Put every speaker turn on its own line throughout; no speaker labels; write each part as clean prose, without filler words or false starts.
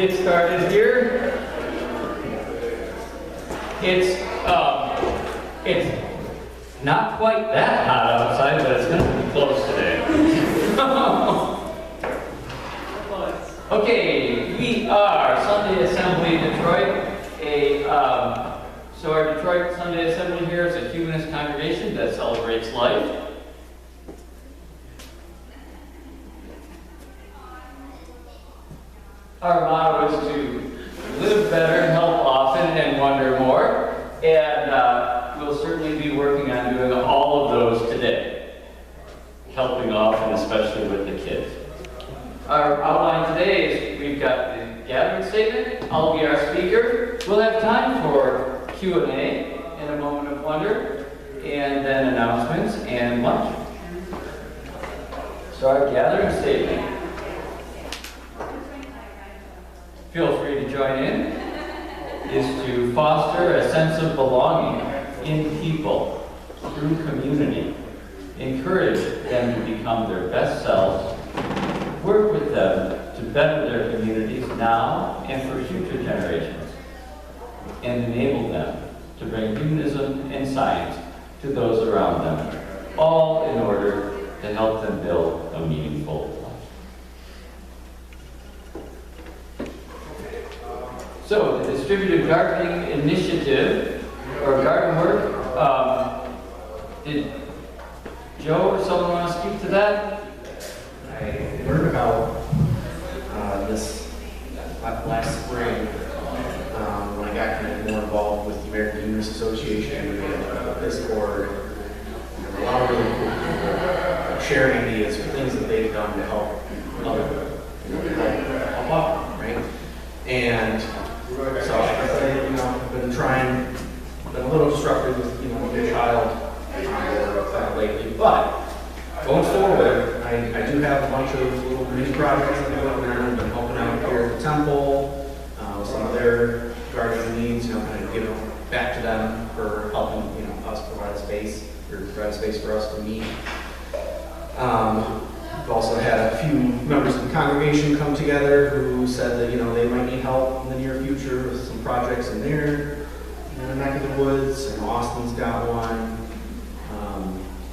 get started here. It's not quite that hot outside, but it's going to be close today. Okay, we are Sunday Assembly Detroit. So our Detroit Sunday Assembly here is a humanist congregation that celebrates life. Our motto is to live better, help often, and wonder more. And we'll certainly be working on doing all of those today. Helping often, especially with the kids. Our outline today is we've got the gathering statement. I'll be our speaker. We'll have time for Q&A in a moment of wonder, and then announcements and lunch. So our gathering statement. Feel free to join in, is to foster a sense of belonging in people through community. Encourage them to become their best selves. Work with them to better their communities now and for future generations. And enable them to bring humanism and science to those around them, all in order to help them build a meaningful life. So, the Distributed Gardening Initiative, or garden work, did Joe or someone want to speak to that?
I learned about this last spring when I got kind of more involved with the American Humanist Association. We made a Discord. There were a lot of really cool people sharing ideas for things that they've done to help other help out, right? And so I've been trying, been a little disrupted with your child lately, but going forward, I do have a bunch of little mini projects that I'm working on. I've been helping out here at the temple with some of their gardening needs, kind of giving back to them for helping, us provide a space, or provide a space for us to meet. We've also had a few members of the congregation come together who said that, they might need help in the near future with some projects in their neck of the woods. Austin's got one.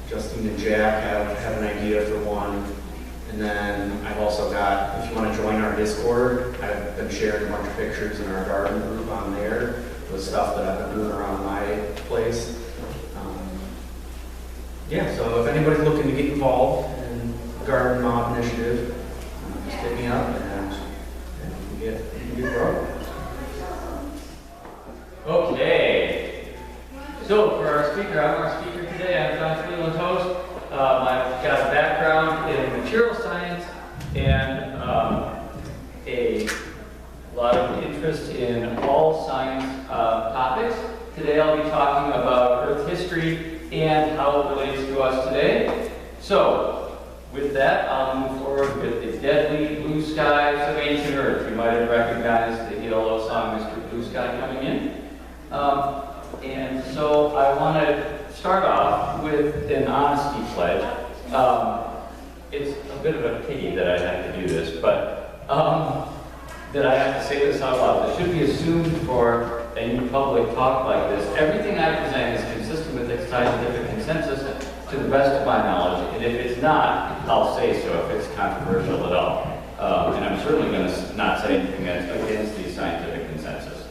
Justine and Jack have an idea for one. And then I've also got, if you want to join our Discord, I've been sharing a bunch of pictures in our garden group on there with stuff that I've been doing around my place. So if anybody's looking to get involved in the Garden Mob Initiative, just hit me up and you can get growing.
Okay. So for our speaker, I'm our speaker today. I'm Jon Cleland Host. I've got a background in material science and a lot of interest in all science topics. Today I'll be talking about Earth history and how it relates to us today. So, with that, I'll move forward with the deadly blue skies of ancient Earth. You might have recognized the ELO song, Mr. Blue Sky, coming in. And so I want to start off with an honesty pledge. It's a bit of a pity that I have to do this, but that I have to say this out loud. It should be assumed for any public talk like this. Everything I present is consistent with the scientific consensus to the best of my knowledge, and if it's not, I'll say so if it's controversial at all. And I'm certainly going to not say anything against the scientific consensus.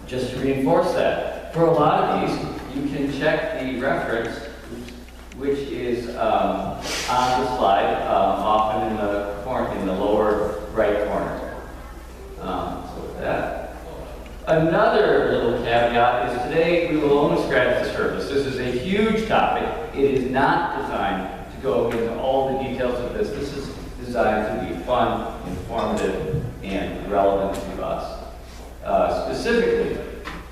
Just to reinforce that, for a lot of these, you can check the reference, which is on the slide, often in the lower right corner. So with that, another little caveat is today we will only scratch the surface. This is a huge topic. It is not designed to go into all the details of this. This is designed to be fun, informative, and relevant to us. Specifically,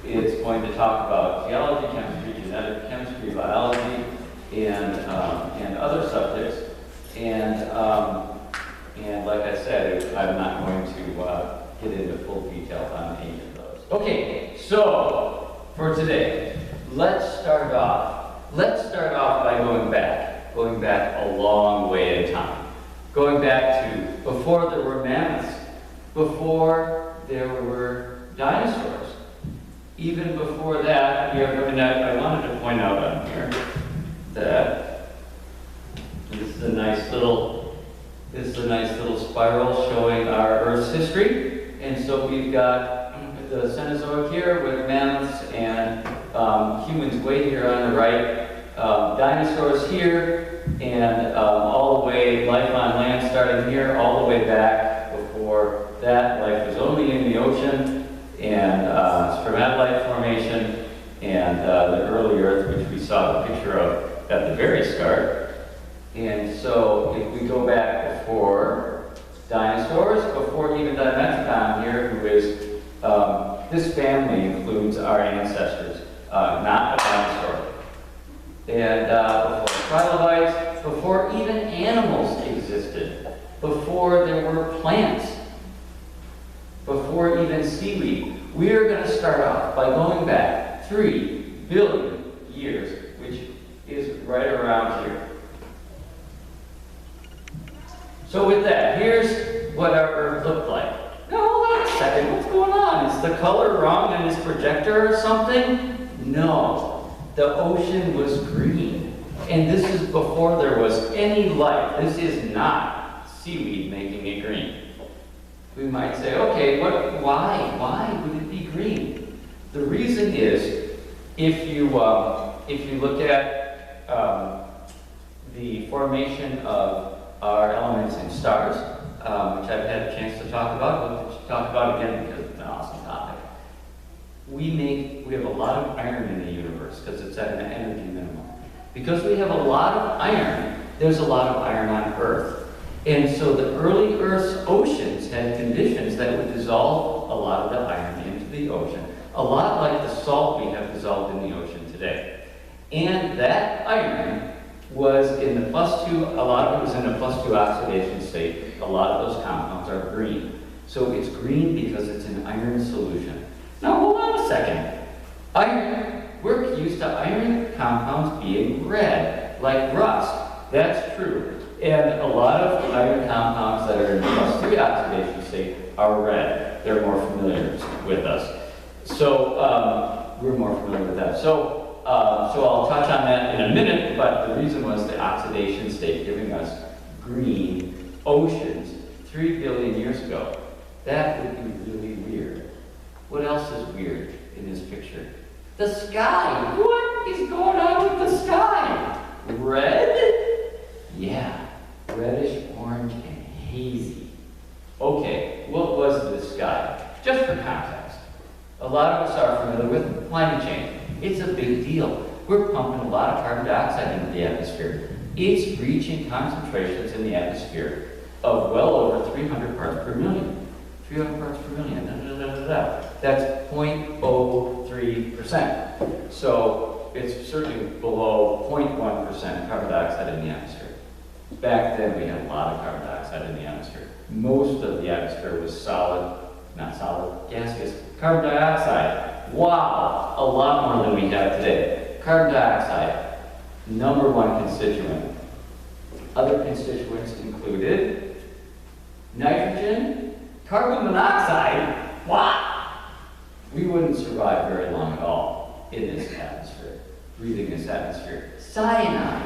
it's going to talk about geology, chemistry, genetic chemistry, biology, and other subjects. And like I said, I'm not going to get into full detail on any of those. Okay, so for today, let's start off by going back a long way in time. Going back to before there were mammoths before there were dinosaurs. Even before that, I wanted to point out on here that this is a nice little spiral showing our Earth's history. And so we've got the Cenozoic here with mammoths and humans way here on the right, dinosaurs here, and all the way, life on land starting here, all the way back. Before that, life was only in the ocean, and stromatolite formation, and the early Earth, which we saw the picture of at the very start. And so if we go back before dinosaurs, before even Dimetrodon here, who is, this family includes our ancestors, not a dinosaur. And before trilobites, before even animals existed, before there were plants, before even seaweed. We are going to start off by going back 3 billion years, which is right around here. So with that, here's what our Earth looked like. Now, hold on a second, what's going on? Is the color wrong in this projector or something? No, the ocean was green. And this is before there was any life. This is not seaweed making it green. We might say, okay, why would it be green? The reason is, if you look at the formation of our elements in stars, which I've had a chance to talk about, we'll talk about again because it's an awesome topic. We have a lot of iron in the universe because it's at an energy minimum. Because we have a lot of iron, there's a lot of iron on Earth. And so the early Earth's oceans had conditions that would dissolve a lot of the iron into the ocean, a lot like the salt we have dissolved in the ocean today. And that iron was in the +2, a lot of it was in a +2 oxidation state. A lot of those compounds are green. So it's green because it's an iron solution. Now hold on a second. Iron, we're used to iron compounds being red, like rust. That's true. And a lot of iron compounds that are in +3 oxidation state are red. They're more familiar with us. So we're more familiar with that. So I'll touch on that in a minute, but the reason was the oxidation state giving us green oceans 3 billion years ago. That would be really weird. What else is weird in this picture? The sky. What is going on with the sky? Red? Yeah, reddish orange and hazy. Okay, what was this sky? Just for context. A lot of us are familiar with climate change. It's a big deal. We're pumping a lot of carbon dioxide into the atmosphere. It's reaching concentrations in the atmosphere of well over 300 parts per million. 300 parts per million, That's 0.03%. So it's certainly below 0.1% carbon dioxide in the atmosphere. Back then we had a lot of carbon dioxide in the atmosphere. Most of the atmosphere was gaseous. Carbon dioxide. Wow, a lot more than we have today. Carbon dioxide, #1 constituent. Other constituents included nitrogen, carbon monoxide. What? We wouldn't survive very long at all in this atmosphere, breathing this atmosphere. Cyanide,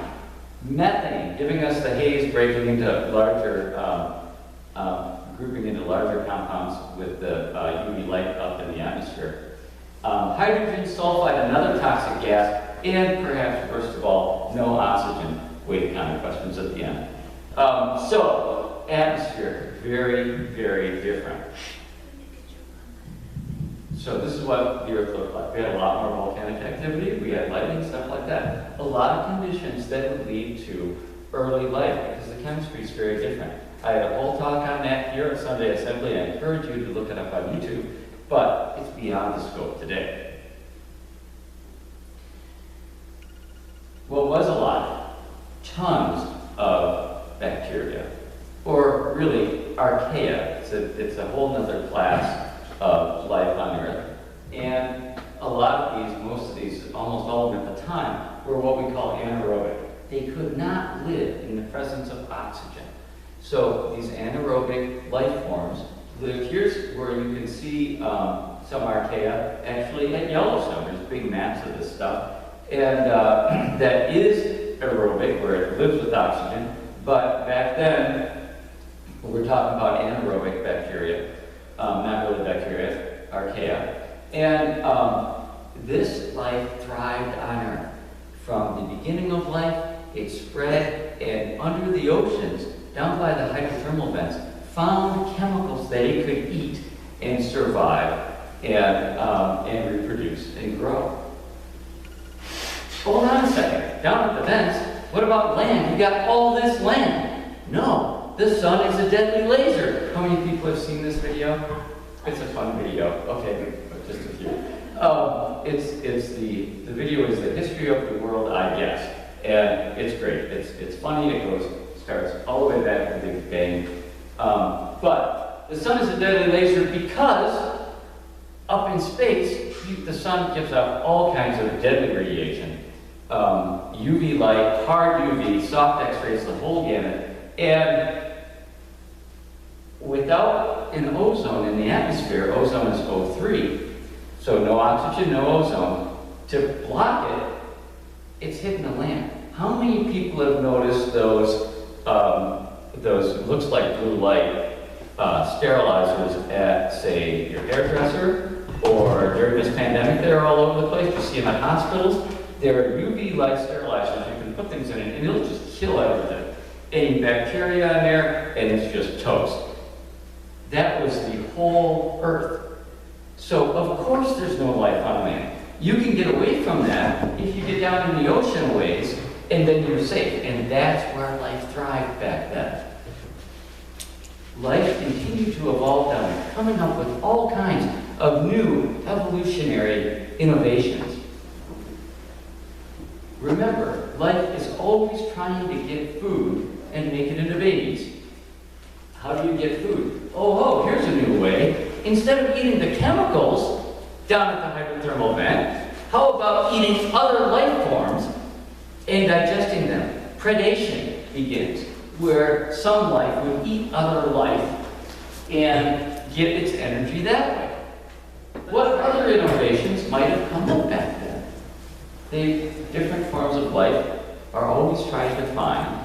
methane, giving us the haze, breaking into larger, grouping into larger compounds with the UV light up in the atmosphere. Hydrogen sulfide, another toxic gas, and perhaps, first of all, no oxygen. Wait, kind of questions at the end. So, atmosphere, very, very different. So this is what the Earth looked like. We had a lot more volcanic activity, we had lightning, stuff like that. A lot of conditions that would lead to early life, because the chemistry is very different. I had a whole talk on that here at Sunday Assembly. I encourage you to look it up on YouTube, but it's beyond the scope today. What was alive? Tons of bacteria, or really archaea. It's a whole other class of life on Earth. And a lot of these, most of these, almost all of them at the time, were what we call anaerobic. They could not live in the presence of oxygen. So these anaerobic life forms
lived. Here's where you can see some archaea actually at Yellowstone. There's big maps of this stuff. And that is aerobic, where it lives with oxygen. But back then, we're talking about anaerobic bacteria, not really bacteria, archaea. And this life thrived on Earth. From the beginning of life, it spread, and under the oceans, down by the hydrothermal vents, found chemicals that it could eat and survive and reproduce and grow. Hold on a second. Down at the vents, what about land? You got all this land. No, the sun is a deadly laser. How many people have seen this video? It's a fun video. Okay, just a few. The video is the history of the world, I guess, and it's great. It's funny. It starts all the way back to the Big Bang. But the sun is a deadly laser because up in space, the sun gives out all kinds of deadly radiation. UV light, hard UV, soft X-rays, the whole gamut. And without an ozone in the atmosphere, ozone is O3, so no oxygen, no ozone. To block it, it's hitting the land. How many people have noticed those looks like blue light sterilizers at, say, your hairdresser, or during this pandemic they're all over the place? You see them at hospitals. They're UV light sterilizers. You can put things in it and it'll just kill everything. Any bacteria in there, and it's just toast. That was the whole Earth. So, of course, there's no life on land. You can get away from that if you get down in the ocean ways, and then you're safe. And that's where life thrived back then. Life continued to evolve down there, coming up with all kinds of new evolutionary innovations. Remember, life is always trying to get food and make it into babies. How do you get food? Oh, here's a new way. Instead of eating the chemicals down at the hydrothermal vent, how about eating other life forms and digesting them? Predation begins, where some life would eat other life and get its energy that way. What other innovations might have come up back then? Different forms of life are always trying to find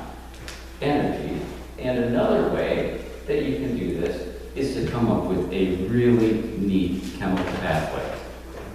energy, and another way that you can do this is to come up with a really neat chemical pathway.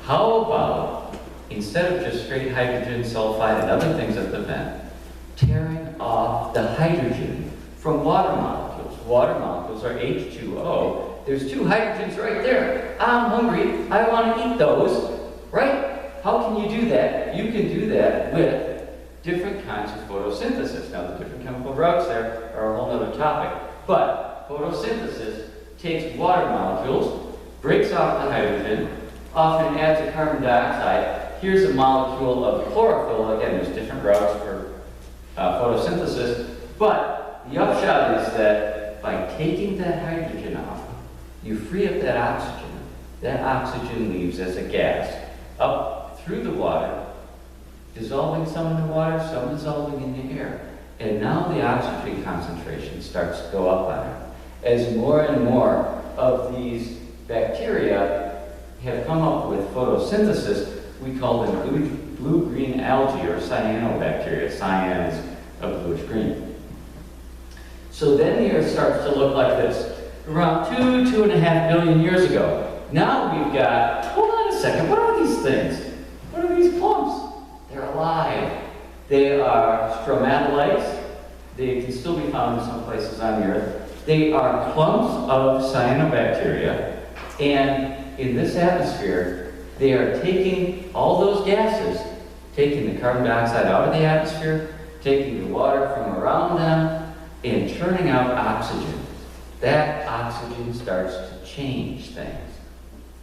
How about, instead of just straight hydrogen sulfide and other things at the vent, tearing off the hydrogen from water molecules? Water molecules are H2O. There's two hydrogens right there. I'm hungry, I want to eat those, right? How can you do that? You can do that with different kinds of photosynthesis. Now, the different chemical routes there are a whole other topic. But photosynthesis takes water molecules, breaks off the hydrogen, often adds a carbon dioxide. Here's a molecule of chlorophyll. Again, there's different routes for photosynthesis. But the upshot is that by taking that hydrogen off, you free up that oxygen. That oxygen leaves as a gas up through the water, dissolving some in the water, some dissolving in the air. And now the oxygen concentration starts to go up on it. As more and more of these bacteria have come up with photosynthesis, we call them blue-green algae or cyanobacteria. Cyan is a bluish-green. So then the Earth starts to look like this. Around 2.5 billion years ago. Now we've got, hold on a second, what are these things? What are these clumps? They're alive. They are stromatolites. They can still be found in some places on the Earth. They are clumps of cyanobacteria, and in this atmosphere, they are taking all those gases, taking the carbon dioxide out of the atmosphere, taking the water from around them, and churning out oxygen. That oxygen starts to change things.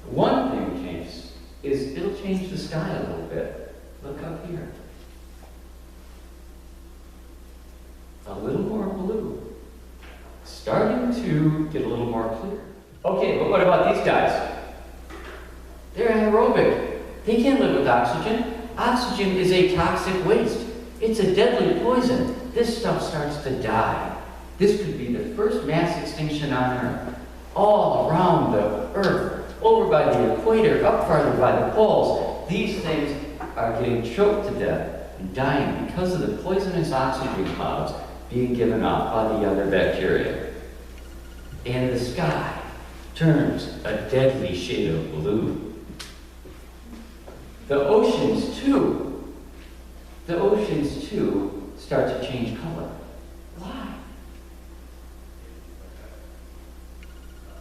One thing it changes is it'll change the sky a little bit. Look up here. A little more blue. Starting to get a little more clear. Okay, but what about these guys? They're anaerobic. They can't live with oxygen. Oxygen is a toxic waste. It's a deadly poison. This stuff starts to die. This could be the first mass extinction on Earth. all around the Earth, over by the equator, up farther by the poles. These things are getting choked to death and dying because of the poisonous oxygen clouds being given off by the other bacteria. And the sky turns a deadly shade of blue. The oceans too start to change color. Why?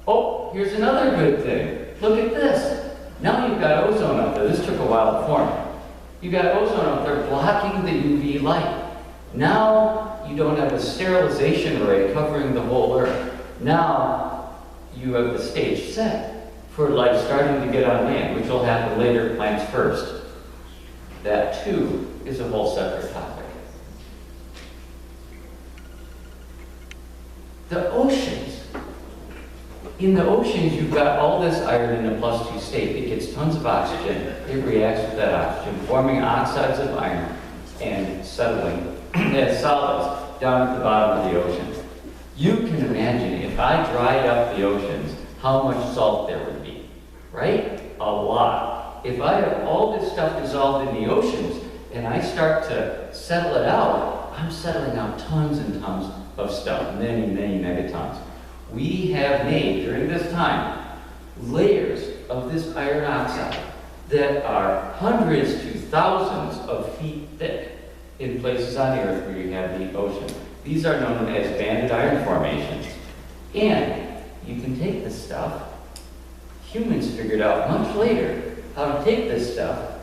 Oh, here's another good thing. Look at this. Now you've got ozone up there. This took a while to form. You've got ozone up there blocking the UV light. Now you don't have a sterilization array covering the whole Earth. Now you have the stage set for life starting to get on land, which will happen later, plants first. That too is a whole separate topic. The oceans. In the oceans, you've got all this iron in a +2 state. It gets tons of oxygen. It reacts with that oxygen, forming oxides of iron and settling as solids down at the bottom of the ocean. You can imagine if I dried up the oceans, how much salt there would be, right? A lot. If I have all this stuff dissolved in the oceans and I start to settle it out, I'm settling out tons and tons of stuff, many, many megatons. We have made, during this time, layers of this iron oxide that are hundreds to thousands of feet thick in places on the Earth where you have the ocean. These are known as banded iron formations. And you can take this stuff, humans figured out much later how to take this stuff,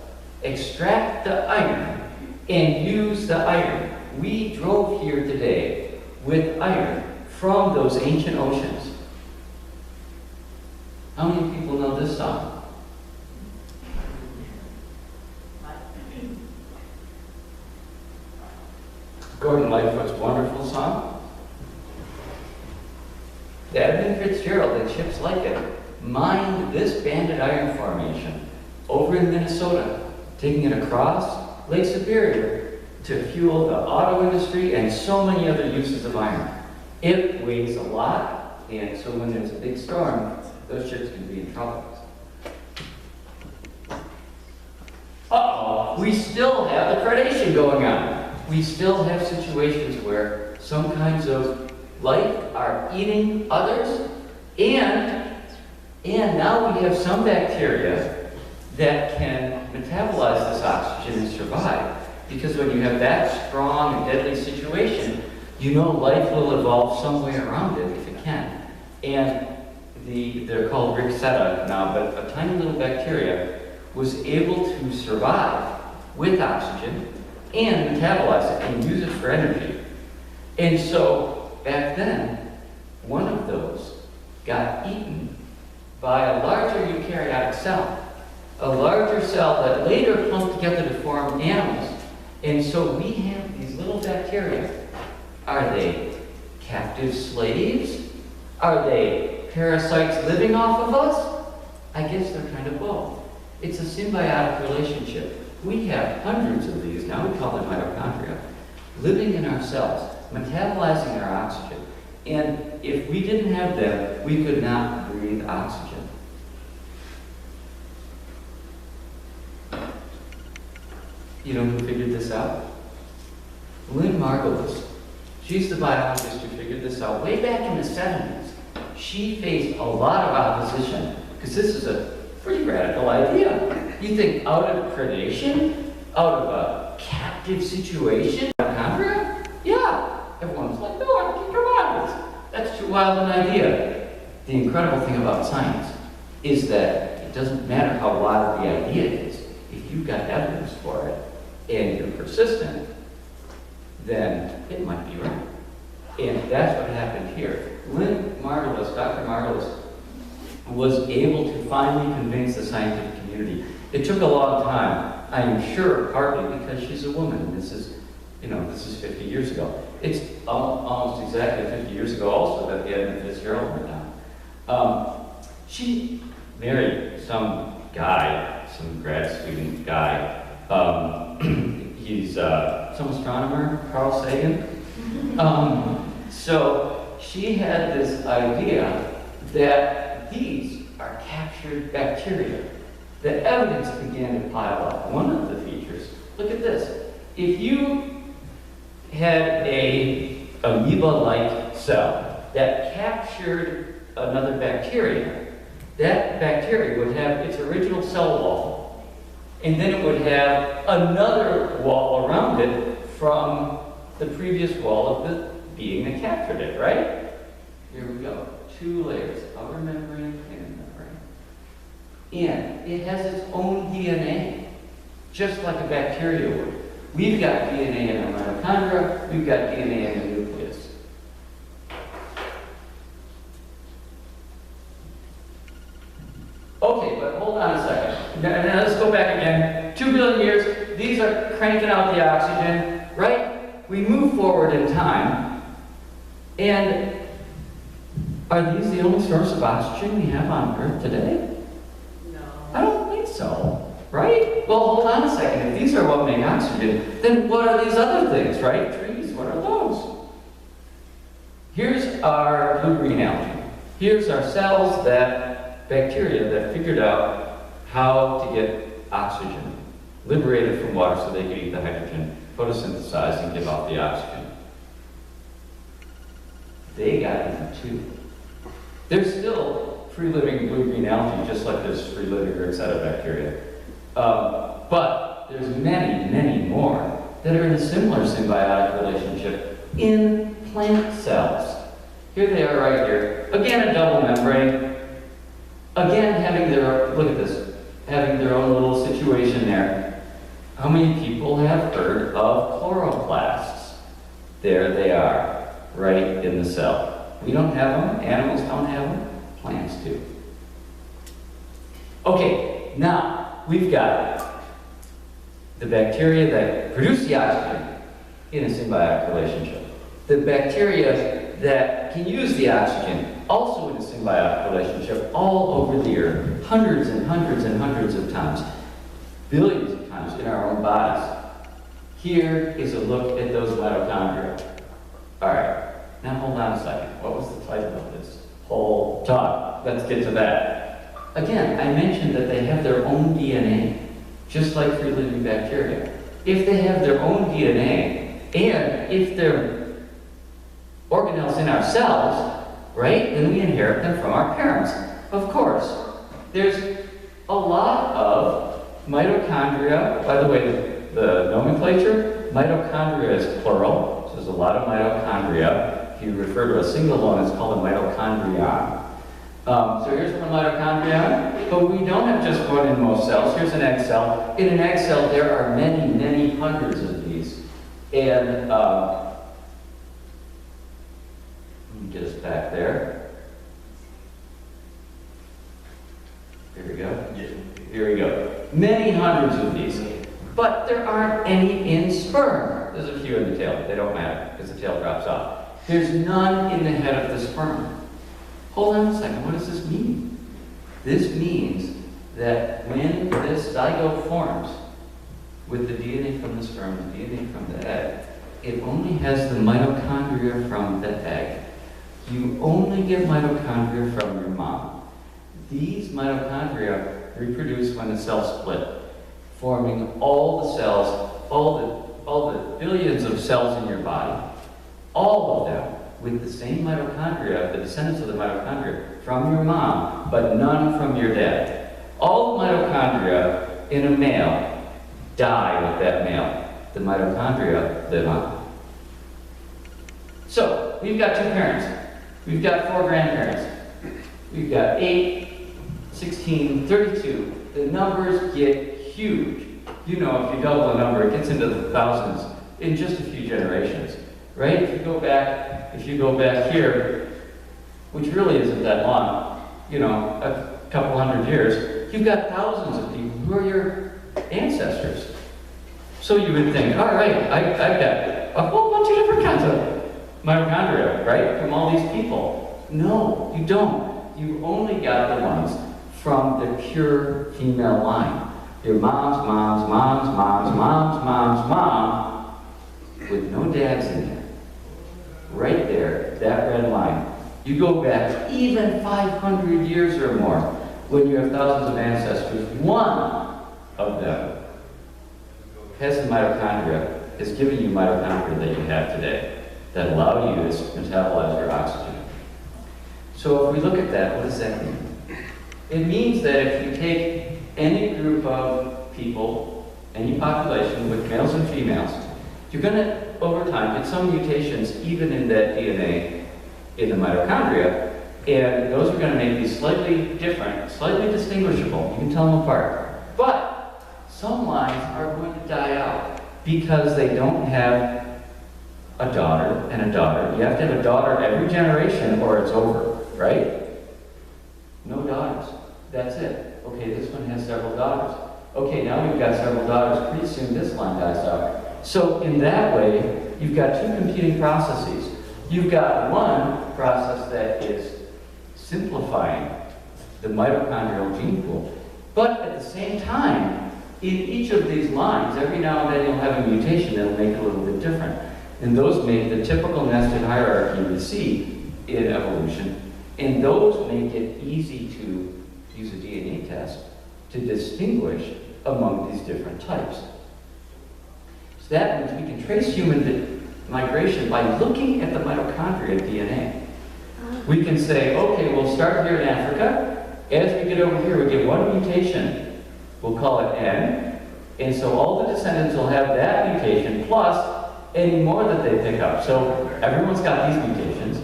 extract the iron, and use the iron. We drove here today with iron from those ancient oceans. How many people know this song? Gordon Lightfoot's wonderful song. Edmund Fitzgerald and ships like it mined this banded iron formation over in Minnesota, taking it across Lake Superior to fuel the auto industry and so many other uses of iron. It weighs a lot, and so when there's a big storm, those ships can be in trouble. Uh-oh, we still have the predation going on. We still have situations where some kinds of life are eating others, and now we have some bacteria that can metabolize this oxygen and survive. Because when you have that strong and deadly situation, you know life will evolve some way around it if it can. And they're called Rixetta now, but a tiny little bacteria was able to survive with oxygen and metabolize it and use it for energy. And so back then, one of those got eaten by a larger eukaryotic cell, a larger cell that later clumped together to form animals. And so we have these little bacteria. Are they captive slaves? Are they parasites living off of us? I guess they're kind of both. It's a symbiotic relationship. We have hundreds of these, now we call them mitochondria, living in our cells, metabolizing our oxygen. And if we didn't have them, we could not breathe oxygen. You know who figured this out? Lynn Margulis. She's the biologist who figured this out way back in the 70s. She faced a lot of opposition because this is a pretty radical idea. You think out of predation, out of a captive situation, mitochondria? Yeah. Everyone's like, no, come on, that's too wild an idea. The incredible thing about science is that it doesn't matter how wild the idea is. If you've got evidence for it and you're persistent, then it might be right. And that's what happened here. Lynn Margulis, Dr. Margulis, was able to finally convince the scientific community. It took a long time, I am sure, partly because she's a woman. This is 50 years ago. It's almost exactly 50 years ago also that the Edmund Fitzgerald went down. She married some guy, some grad student guy. He's some astronomer, Carl Sagan. So she had this idea that these are captured bacteria. The evidence began to pile up. One of the features, look at this. If you had a amoeba-like cell that captured another bacteria, that bacteria would have its original cell wall, and then it would have another wall around it from the previous wall of the being that captured it, right? Here we go. 2 layers, outer membrane, inner membrane. And it has its own DNA, just like a bacteria would. We've got DNA in our mitochondria, we've got DNA in the nucleus. Okay, but hold on a second. Now let's go back again. 2 billion years, these are cranking out the oxygen, right? We move forward in time, and are these the only source of oxygen we have on Earth today?
No.
I don't think so, right? Well, hold on a second. If these are what make oxygen, then what are these other things, right? Trees, what are those? Here's our blue-green algae. Here's our cells, that bacteria that figured out how to get oxygen, liberated from water so they could eat the hydrogen, photosynthesize and give off the oxygen. They got eaten too. There's still free-living blue-green algae, just like there's free-living Ricetta bacteria. But there's many, many more that are in a similar symbiotic relationship in plant cells. Here they are right here. Again, a double membrane. Again, having their, look at this, having their own little situation there. How many people have heard of chloroplasts? There they are, right in the cell. We don't have them, animals don't have them, plants do. Okay, now we've got the bacteria that produce the oxygen in a symbiotic relationship. The bacteria that can use the oxygen also in a symbiotic relationship all over the earth, hundreds and hundreds and hundreds of times, billions of times in our own bodies. Here is a look at those mitochondria. All right. Now hold on a second. What was the title of this whole talk? Let's get to that. Again, I mentioned that they have their own DNA, just like free-living bacteria. If they have their own DNA, and if they're organelles in our cells, right, then we inherit them from our parents. Of course. There's a lot of mitochondria. By the way, the nomenclature, mitochondria is plural, so there's a lot of mitochondria. If you refer to a single one, it's called a mitochondrion. So here's one mitochondrion, but we don't have just one in most cells. Here's an egg cell. In an egg cell, there are many, many hundreds of these. And let me get us back there. Here we go. Here we go. Many hundreds of these. But there aren't any in sperm. There's a few in the tail, but they don't matter because the tail drops off. There's none in the head of the sperm. Hold on a second, what does this mean? This means that when this zygote forms with the DNA from the sperm, the DNA from the egg, it only has the mitochondria from the egg. You only get mitochondria from your mom. These mitochondria reproduce when the cells split, forming all the cells, all the billions of cells in your body. All of them with the same mitochondria, the descendants of the mitochondria from your mom, but none from your dad. All the mitochondria in a male die with that male. The mitochondria live on. So, we've got 2 parents. We've got 4 grandparents. We've got 8, 16, 32. The numbers get huge. You know, if you double the number, it gets into the thousands in just a few generations. Right? If you go back here, which really isn't that long, you know, a couple hundred years, you've got thousands of people who are your ancestors. So you would think, all right, I've got a whole bunch of different kinds of mitochondria, right, from all these people. No, you don't. You only got the ones from the pure female line. Your mom's, mom's, mom's, mom's, mom's, mom's, mom, with no dads in there. Right there, that red line, You go back even 500 years or more, when you have thousands of ancestors, one of them has the mitochondria, is giving you mitochondria that you have today, that allow you to metabolize your oxygen. So if we look at that, what does that mean? It means that if you take any group of people, any population with males and females, you're going to, over time, get some mutations even in that DNA in the mitochondria, and those are going to make these slightly different, slightly distinguishable. You can tell them apart. But some lines are going to die out because they don't have a daughter and a daughter. You have to have a daughter every generation or it's over, right? No daughters. That's it. Okay, this one has several daughters. Okay, now we've got several daughters. Pretty soon this line dies out. So in that way, you've got two competing processes. You've got one process that is simplifying the mitochondrial gene pool, but at the same time, in each of these lines, every now and then you'll have a mutation that'll make it a little bit different. And those make the typical nested hierarchy we see in evolution, and those make it easy to use a DNA test to distinguish among these different types. So that means we can trace human migration by looking at the mitochondria DNA. We can say, okay, we'll start here in Africa. As we get over here, we get one mutation. We'll call it N. And so all the descendants will have that mutation plus any more that they pick up. So everyone's got these mutations.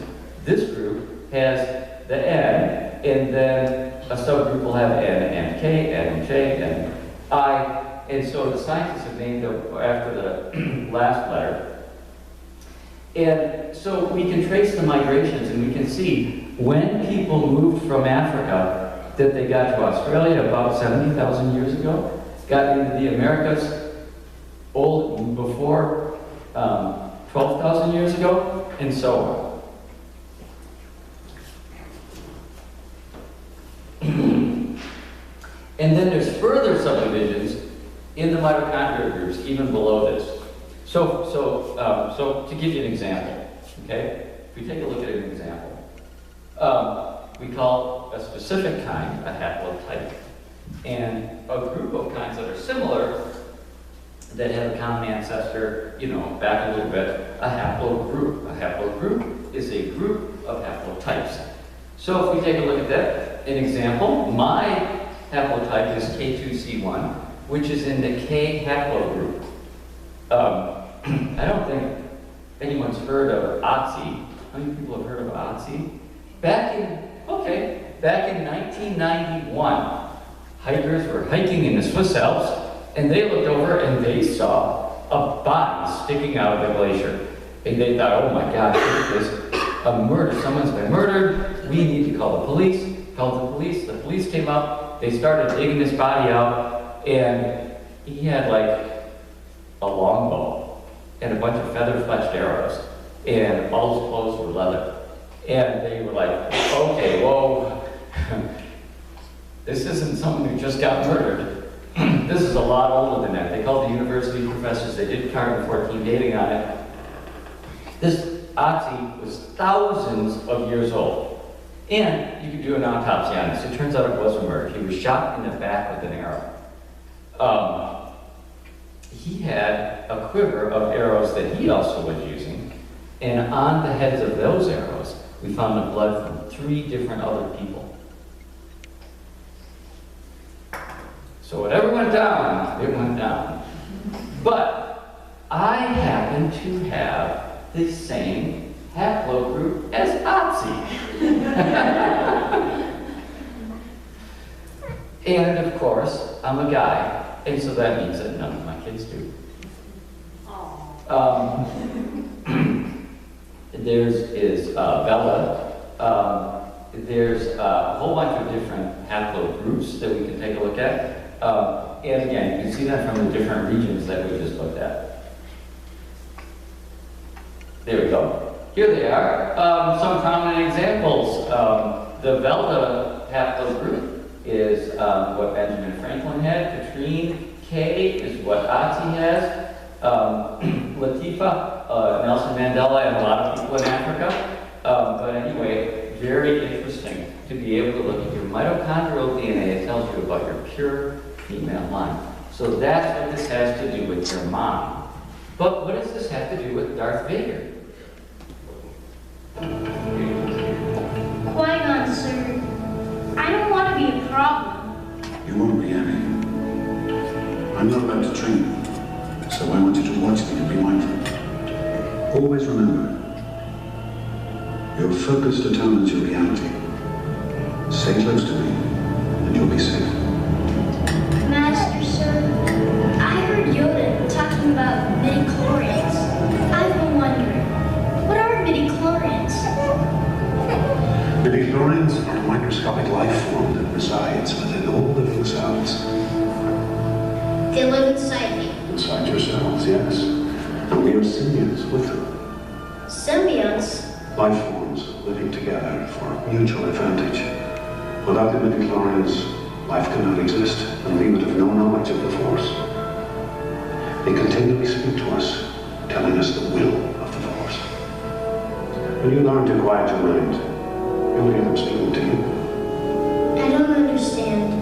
This group has the N, and then a subgroup will have N and K, N and J, and I. And so the scientists have named them after the last letter. And so we can trace the migrations, and we can see when people moved from Africa that they got to Australia about 70,000 years ago, got into the Americas before 12,000 years ago, and so on. And then there's further subdivisions in the mitochondrial groups, even below this. So to give you an example, okay? If we take a look at an example, we call a specific kind a haplotype, and a group of kinds that are similar, that have a common ancestor, back a little bit, a haplogroup. A haplogroup is a group of haplotypes. So if we take a look at that, an example, my haplotype is K2C1, which is in the K haplogroup. I don't think anyone's heard of Otzi. How many people have heard of Otzi? Back in 1991, hikers were hiking in the Swiss Alps, and they looked over and they saw a body sticking out of the glacier. And they thought, oh my God, this is a murder. Someone's been murdered. We need to call the police. Called the police. The police came up. They started digging this body out, and he had like a longbow and a bunch of feather-fletched arrows, and all his clothes were leather. And they were like, okay, whoa, this isn't someone who just got murdered. This is a lot older than that. They called the university professors. They did carbon-14 dating on it. This Otzi was thousands of years old. And you could do an autopsy on this. It turns out it was a murder. He was shot in the back with an arrow. He had a quiver of arrows that he also was using. And on the heads of those arrows, we found the blood from 3 different other people. So whatever went down, it went down. But I happen to have the same haplogroup as Otzi. And of course, I'm a guy, and so that means that none of my kids do. There's Bella. There's a whole bunch of different haplogroups that we can take a look at. And again, you can see that from the different regions that we just looked at. There we go. Here they are. Some common examples. The Velda haplogroup is what Benjamin Franklin had. Katrine K is what Otzi has. Latifa, Nelson Mandela, and a lot of people in Africa. But anyway, be able to look at your mitochondrial DNA. It tells you about your pure female line. So that's what this has to do with your mom. But what does this have to do with Darth Vader?
Qui-Gon, sir. I don't want to be a problem.
You won't be, Abby. I'm not about to train you, so I want you to watch me and be mindful. Always remember, your focus determines your reality. Stay close to me, and you'll be safe.
Master, sir. I heard Yoda talking about midichlorians. I've been wondering, what are midichlorians?
Midichlorians are a microscopic life form that resides within all living cells.
They live inside me.
Inside your cells, yes. And we are symbionts with them.
Symbionts?
Life forms living together for mutual advantage. Without the midichlorians, life cannot exist, and we would have no knowledge of the Force. They continually speak to us, telling us the will of the Force. When you learn to quiet your mind, you'll hear them speaking to you.
I don't understand.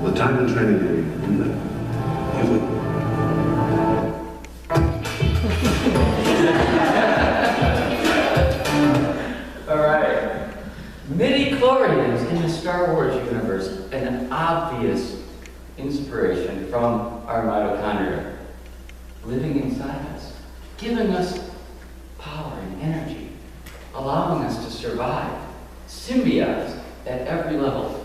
The time and training you will.
All right. Midichlorians in the Star Wars universe, an obvious inspiration from our mitochondria, living inside us, giving us power and energy, allowing us to survive, symbiotes at every level.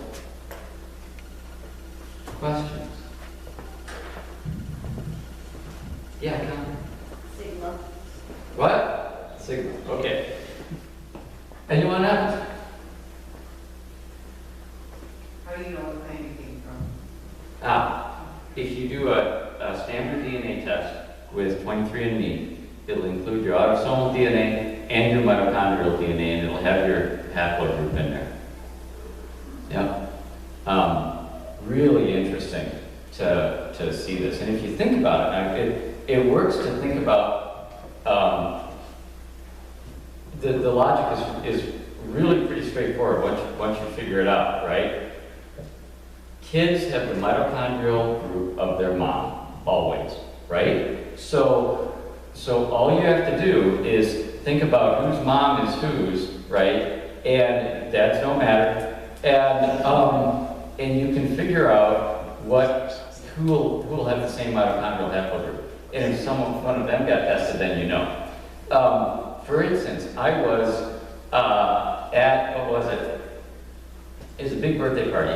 Questions? Yeah, come.
Sigma.
What? Sigma. Okay. Anyone else?
How do you know what kind you came from?
If you do a standard DNA test with 23andMe, it'll include your autosomal DNA and your mitochondrial DNA, and it'll have your haplogroup in there. Yep. Really interesting to see this. And if you think about it, it works to think about the logic is really pretty straightforward once you figure it out, right? Kids have the mitochondrial group of their mom, always, right? So all you have to do is think about whose mom is whose, right? And dads don't matter. And you can figure out who will have the same mitochondrial haplogroup. And if one of them got tested, then you know. For instance, I was at, what was it? It was a big birthday party.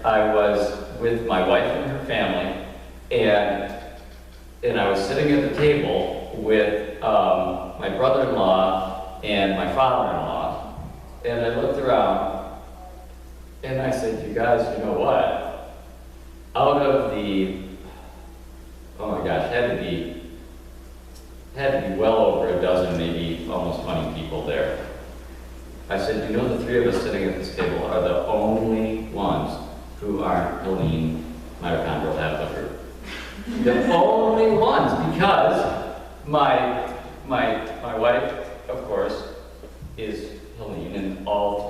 I was with my wife and her family, and I was sitting at the table with my brother-in-law and my father-in-law, and I looked around, and I said, you guys, you know what? Out of the, oh my gosh, had to be well over a dozen, maybe almost 20 people there. I said, you know, the three of us sitting at this table are the only ones who aren't Helene mitochondrial haplogroup. The only ones, because my wife, of course, is Helene, and all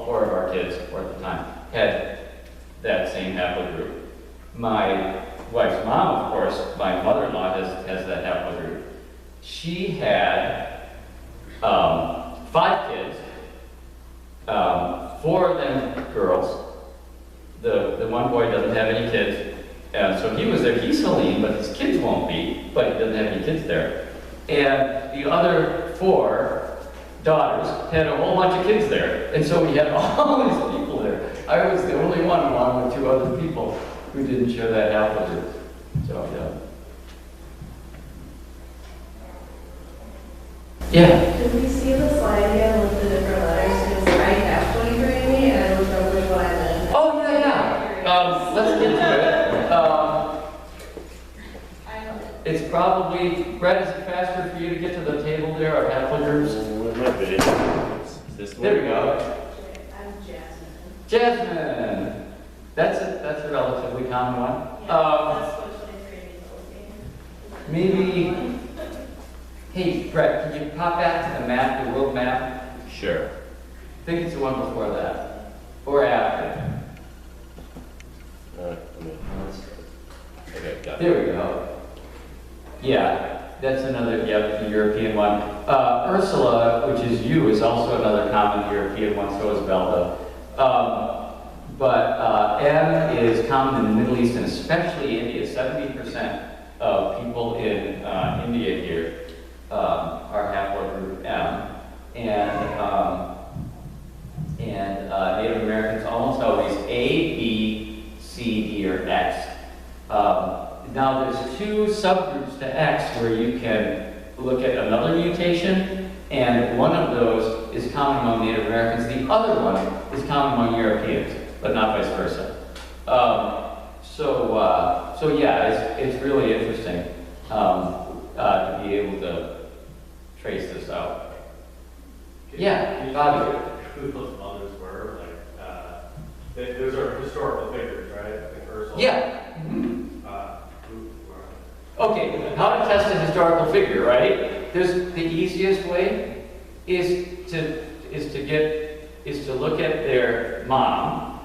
four of our kids, at the time, had that same haplogroup. My wife's mom, of course, my mother-in-law has that haplogroup. She had 5 kids, 4 of them girls. The one boy doesn't have any kids, so he was there. He's Helene, but his kids won't be, but he doesn't have any kids there. And the other 4 daughters had a whole bunch of kids there, and so we had all these people there. I was the only one, along with 2 other people, who didn't share that haplogroup. So yeah.
Could we see the slide again with the different letters? Because I have 23andMe and I looked up which one I meant.
Oh, yeah. Let's get to it. It's probably, Brett, is it faster for you to get to the table there, or haplogroups? There we go.
I'm Jasmine.
Jasmine. That's a relatively common one.
That's what 23andMe told me.
Maybe, hey, Brett, can you pop back to the map, the world map?
Sure.
I think it's the one before that, or after.
Okay, got it.
There we go. Yeah, that's another, yep, the European one. Ursula, which is you, is also another common European one, so is Velda. But M is common in the Middle East and especially India. 70% of people in India here are haplogroup M. And Native Americans almost always A, B, C, D, or X. Now there's two subgroups to X where you can look at another mutation, and one of those is common among Native Americans. The other one is common among Europeans, but not vice versa. So yeah, it's really interesting to be able to trace this out. Yeah, Bobby.
Who those mothers were, those are historical figures, right? Like Ursula.
Yeah. Mhm.
Who were
Okay, how to test a historical figure, right? The easiest way is to look at their mom,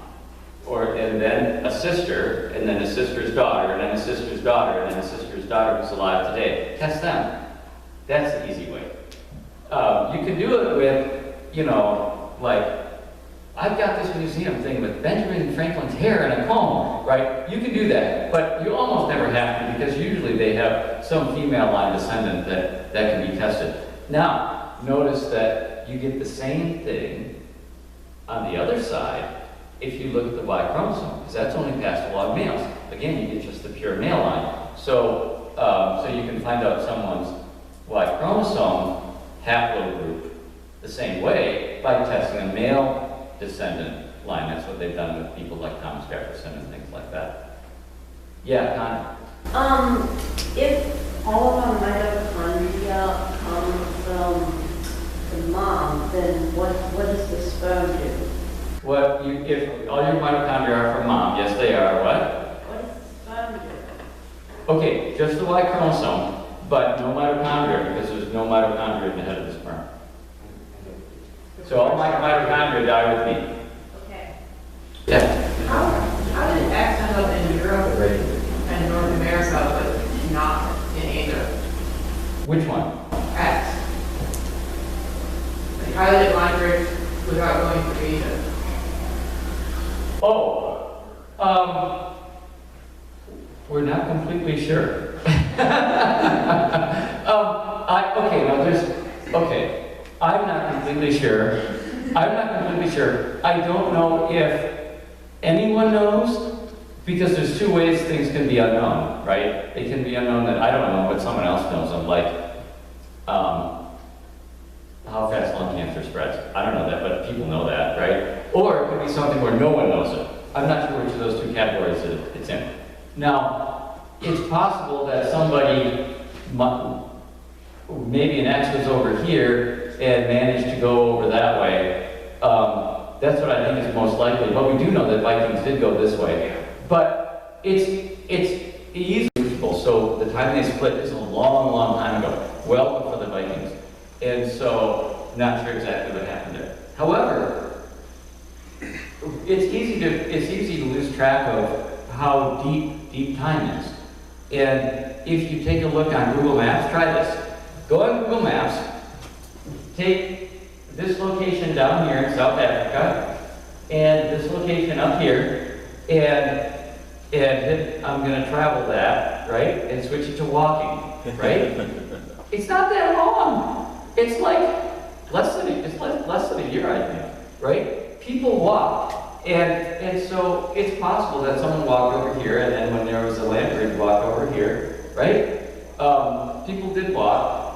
and then a sister, and then a sister's daughter, and then a sister's daughter, and then a sister's daughter who's alive today. Test them. That's the easy way. You can do it with, I've got this museum thing with Benjamin Franklin's hair in a comb, right? You can do that, but you almost never have to because usually they have some female line descendant that can be tested. Now, notice that you get the same thing on the other side if you look at the Y chromosome, because that's only passed along males. Again, you get just the pure male line. So you can find out someone's Y chromosome haplogroup the same way by testing a male descendant line. That's what they've done with people like Thomas Jefferson and things like that. Yeah, Connie?
If all of our mitochondria come from the mom, then what does the sperm do?
If all your mitochondria are from mom, yes they are, what?
What does the sperm do?
Okay, just the Y chromosome, but no mitochondria because there's no mitochondria in the head of the sperm. So all my mitochondria die with me.
Okay.
Yeah.
How did X end up in Europe and North America, but not in Asia?
Which one?
X. Like, how did it migrate without going through Asia?
Oh, we're not completely sure. I'm not completely sure. I don't know if anyone knows, because there's two ways things can be unknown, right? It can be unknown that I don't know, but someone else knows them, like how fast lung cancer spreads. I don't know that, but people know that, right? Or it could be something where no one knows it. I'm not sure which of those two categories it's in. Now, it's possible that somebody, maybe an X was over here and managed to go over that way. That's what I think is most likely. But we do know that Vikings did go this way. But it's easily useful. So the time they split is a long, long time ago, well before the Vikings. And so, not sure exactly what happened there. However, it's easy to lose track of how deep time is. And if you take a look on Google Maps, try this. Go on Google Maps, take this location down here in South Africa, and this location up here, and hit, I'm going to travel that, right? And switch it to walking, right? It's not that long. It's like less than a year, I think, right? People walk, and so it's possible that someone walked over here, and then when there was a land bridge, walked over here, right? People did walk,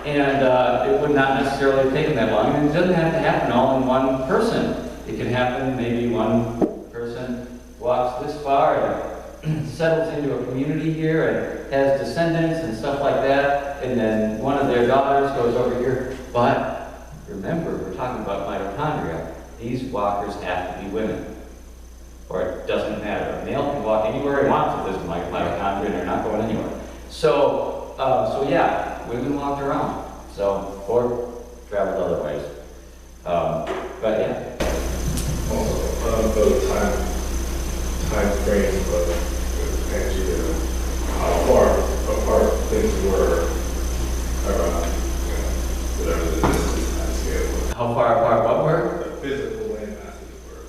and it would not necessarily have taken that long. And it doesn't have to happen all in one person. It can happen maybe one person walks this far and settles into a community here and has descendants and stuff like that, and then one of their daughters goes over here. But remember, we're talking about mitochondria. These walkers have to be women, or it doesn't matter. A male can walk anywhere he wants with his mitochondria, and they're not going anywhere. So yeah, women walked around, or traveled other ways. But yeah.
Also, the time frame of Pangea, how far apart things were around, whatever the distance time scale was.
How far apart what were?
The physical land masses were.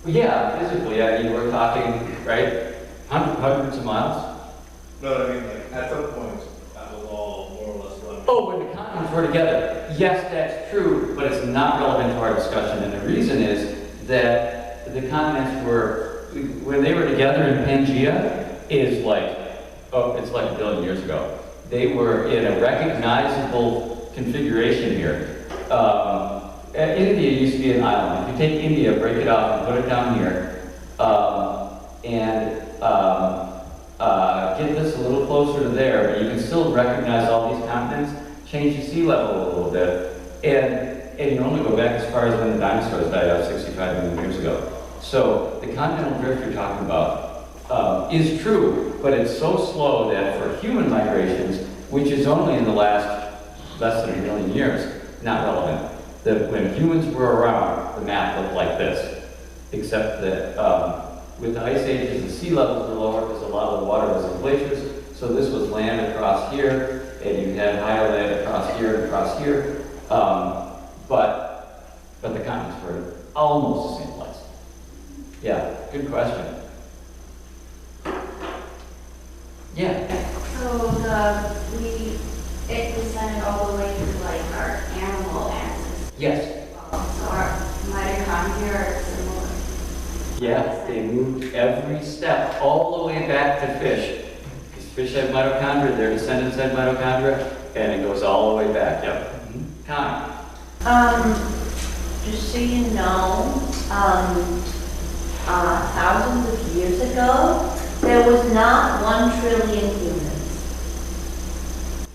Yeah, physically, I mean, we're talking, right, hundreds of miles.
No, I mean, like, at some point, that was all more or less run.
Oh, when the continents were together. Yes, that's true, but it's not relevant to our discussion. And the reason is that the continents were, when they were together in Pangea, is like, oh, it's like 1 billion years ago. They were in a recognizable configuration here. India used to be an island. If you take India, break it up, and put it down here, get this a little closer to there, but you can still recognize all these continents, change the sea level a little bit, and you only go back as far as when the dinosaurs died out 65 million years ago. So the continental drift you're talking about is true, but it's so slow that for human migrations, which is only in the last less than 1 million years, not relevant. That when humans were around, the map looked like this, except that with the ice ages, the sea levels were lower because a lot of the water was in glaciers. So this was land across here, and you had higher land across here and across here. But the continents were almost the same place. Yeah, good question. Yeah.
So it descended all the way to like our animal ancestors.
Yes.
So our mitochondria are similar.
Yeah, they moved every step all the way back to fish. Because fish have mitochondria, their descendants had mitochondria, and it goes all the way back. Yep. Time.
Just so you know, thousands of years ago, there was not 1 trillion humans.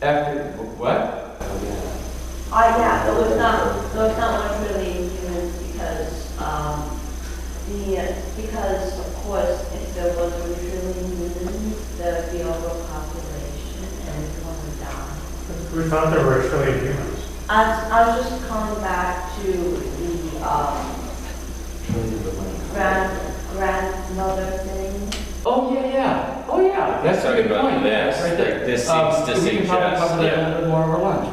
After what?
Yeah, there was not 1 trillion humans because of course, if there was 1 trillion humans, there would be overpopulation and it's going down.
We thought there were 1 trillion humans.
I was just coming back to the grandmother thing.
Oh yeah. Oh yeah. That's a good point.
This.
Right there.
This seems to
we can probably
suggest,
cover that a
yeah.
little bit more over lunch.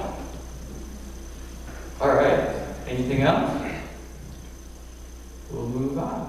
All right. Anything else? We'll move on.